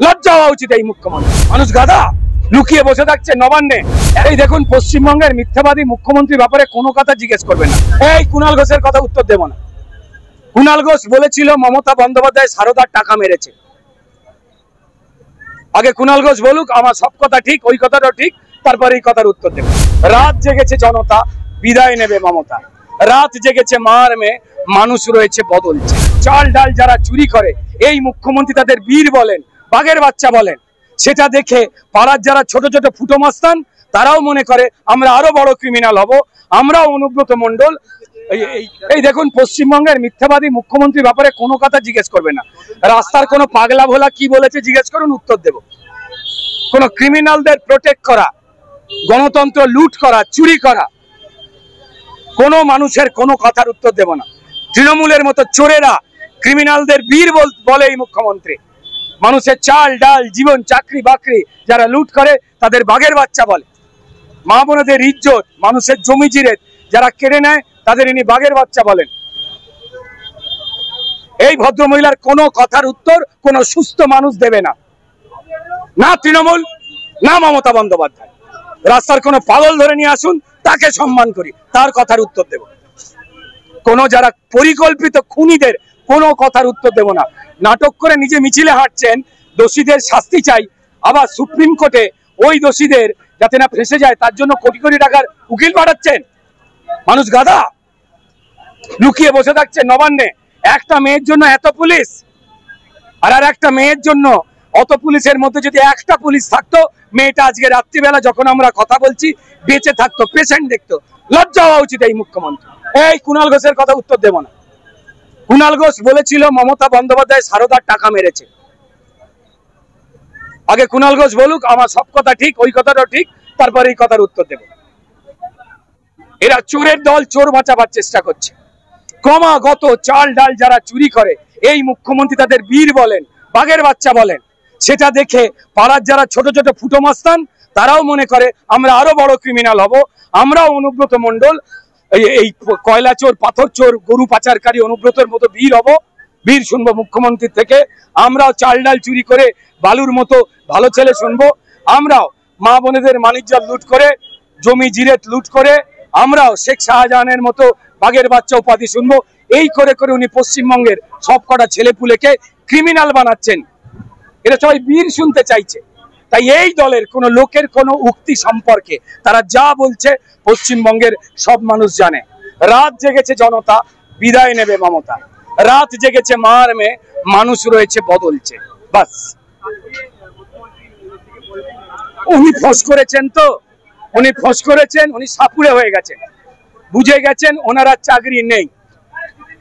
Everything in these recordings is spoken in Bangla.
লজ্জা হওয়া উচিত এই মুখ্যমন্ত্রী। মানুষ গাধা, লুকিয়ে বসে থাকছে নবান্নে। এই দেখুন, পশ্চিমবঙ্গের মিথ্যাবাদী মুখ্যমন্ত্রীর ব্যাপারে কোনো কথা জিজ্ঞেস করবে না। এই কুণাল ঘোষের কথা উত্তর দেব না। কুণাল ঘোষ বলেছিল মমতা বন্দ্যোপাধ্যায় সারদার টাকা মেরেছে। আগে কুণাল ঘোষ বলুক আমার সব কথা ঠিক, ওই কথাটাও ঠিক, তারপরে এই কথার উত্তর দেব। রাত জেগেছে জনতা, বিদায় নেবে মমতা। রাত জেগেছে মার মেয়ে, মানুষ রয়েছে বদলছে। চাল ডাল যারা চুরি করে এই মুখ্যমন্ত্রী তাদের বীর বলেন, বাঘের বাচ্চা বলেন। সেটা দেখে পাড়ার যারা ছোট ছোট ফুটো মাস্তান তারাও মনে করে আমরা আরো বড় ক্রিমিনাল হব। আমরাও অনুব্রত মণ্ডল। এই দেখুন, পশ্চিমবঙ্গের মিথ্যাবাদী মুখ্যমন্ত্রীর ব্যাপারে কোনো কথা জিজ্ঞেস করবে না। রাস্তার কোনো পাগলা ভোলা কি বলেছে জিজ্ঞেস করুন, উত্তর দেব। কোন ক্রিমিনালদের প্রোটেক্ট করা, গণতন্ত্র লুট করা, চুরি করা, কোন মানুষের কোনো কথার উত্তর দেব না। তৃণমূলের মতো চোরেরা ক্রিমিনালদের বীর বলে এই মুখ্যমন্ত্রী। মানুষের চাল ডাল জীবন চাকরি বাকরি যারা লুট করে তাদের বাঘের বাচ্চা বলে। মা বোনদের ইজ্জত, মানুষের জমি জিরেত যারা কেড়ে নেয় তাদের ইনি বাঘের বাচ্চা বলেন। এই ভদ্রমহিলার কোনো কথার উত্তর কোন সুস্থ মানুষ দেবে না, না তৃণমূল না মমতা বন্দ্যোপাধ্যায়। রাস্তার কোনো পাগল ধরে নিয়ে আসুন, তাকে সম্মান করি, তার কথার উত্তর দেব। কোন যারা পরিকল্পিত খুনিদের কোনো কথার উত্তর দেব না। নাটক করে নিজে মিছিলে হাঁটছেন, দোষীদের শাস্তি চাই, আবার সুপ্রিম কোর্টে ওই দোষীদের যাতে না ফেঁসে যায় তার জন্য কোটি কোটি টাকার উকিল পাঠাচ্ছেন। মানুষ গাধা, লুকিয়ে বসে থাকছে নবান্নে। একটা মেয়ের জন্য এত পুলিশ, আর একটা মেয়ের জন্য অত পুলিশের মধ্যে যদি একটা পুলিশ থাকতো, মেয়েটা আজকে রাত্রিবেলা যখন আমরা কথা বলছি বেঁচে থাকতো, পেশেন্ট দেখতো। লজ্জা হওয়া উচিত এই মুখ্যমন্ত্রী। এই কুণাল ঘোষের কথা উত্তর দেব না। কুণাল ঘোষ বলেছিল মমতা বন্দ্যোপাধ্যায় সারদার টাকা মেরেছে। আগে কুণাল ঘোষ বলুক আমার সব কথা ঠিক, ওই কথাটাও ঠিক, তারপরে এই কথার উত্তর দেব। এরা চোরের দল, চোর বাঁচাবার চেষ্টা করছে। ক্রমাগত চাল ডাল যারা চুরি করে এই মুখ্যমন্ত্রী তাদের বীর বলেন, বাঘের বাচ্চা বলেন। সেটা দেখে পাড়ার যারা ছোট ছোট ফুটো মাস্তান তারাও মনে করে আমরা আরো বড় ক্রিমিনাল হব। আমরাও অনুব্রত মণ্ডল, এই কয়লা চোর, পাথর চোর, গরু পাচারকারী অনুব্রতের মতো বীর হব। বীর শুনবো মুখ্যমন্ত্রীর থেকে। আমরাও চাল ডাল চুরি করে বালুর মতো ভালো ছেলে শুনবো। আমরাও মা বোনেদের মানিজ্য লুট করে, জমি জিরেত লুট করে, আমরাও শেখ শাহজাহানের মতো বাঘের বাচ্চা উপাধি শুনবো। এই করে করে উনি পশ্চিমবঙ্গের সব কটা ছেলে পুলেকে ক্রিমিনাল বানাচ্ছেন। এটা সবাই বীর শুনতে চাইছে। তাই এই দলের কোনো লোকের কোনো উক্তি সম্পর্কে তারা যা বলছে পশ্চিমবঙ্গের সব মানুষ জানে। রাত জেগেছে জনতা, বিদায় নেবে মমতা। রাত জেগেছে মার মেয়ে, মানুষ রয়েছে বদলছে। বাস, উনি ফস করেছেন তো, উনি ফস করেছেন, উনি সাপুড়ে হয়ে গেছেন, বুঝে গেছেন ওনার আর চাকরি নেই,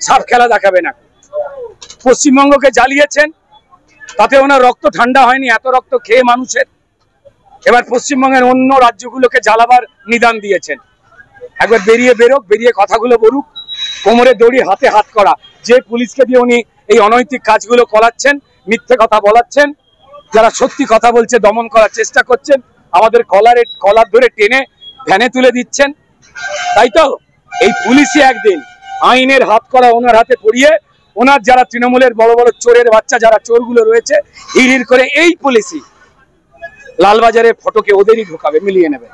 সাপ খেলা দেখাবে না। পশ্চিমবঙ্গকে জ্বালিয়েছেন, তাতে ওনার রক্ত ঠান্ডা হয়নি, এত রক্ত খেয়ে মানুষের। এবার পশ্চিমবঙ্গের অন্য রাজ্যগুলোকে জ্বালাবার নিদান দিয়েছেন। একবার বেরিয়ে বেরোক, বেরিয়ে কথাগুলো বলুক। কোমরে দড়ি, হাতে হাত করা, যে পুলিশকে দিয়ে উনি এই অনৈতিক কাজগুলো করাচ্ছেন, মিথ্যে কথা বলাচ্ছেন, যারা সত্যি কথা বলছে দমন করার চেষ্টা করছেন, আমাদের কলার ধরে টেনে ভ্যানে তুলে দিচ্ছেন। তাই তো এই পুলিশই একদিন আইনের হাত করা ওনার হাতে পড়িয়ে, ওনার যারা তৃণমূলের বড় বড় চোরের বাচ্চা যারা চোরগুলো রয়েছে, হিড় করে এই পুলিশই লালবাজারের ফটোকে ওদেরই ঢোকাবে, মিলিয়ে নেবে।